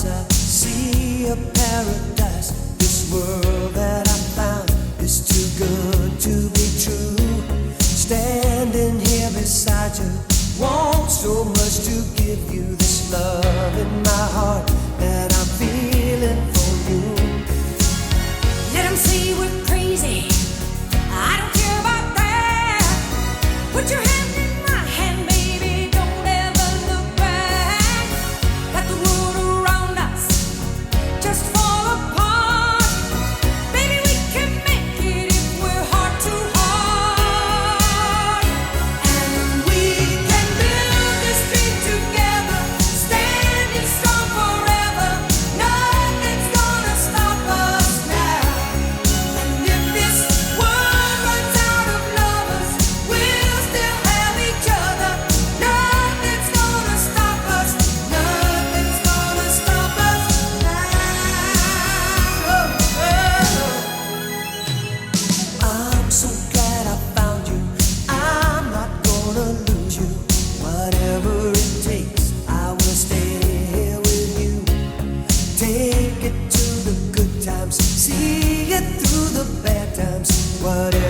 as I see a paradise. This world that I found is too good to be true. Standing here beside you, want so much to give you this love in my heart that I'm feeling for you. Let 'em say we're crazy, I don't care about that. Put your hand in my hand, baby, don't ever look back. Let the world around us just fall apart. Baby, we can make it if we're heart to heart. And we can build this dream together, standing strong forever. Nothing's gonna stop us now. And if this world runs out of lovers, we'll still have each other. Nothing's gonna stop us. Nothing's gonna stop us now. I'm so glad I found you. I'm not gonna lose you. Whatever it takes, I will stay here with you. Take it to the good times, see it through the bad times. Whatever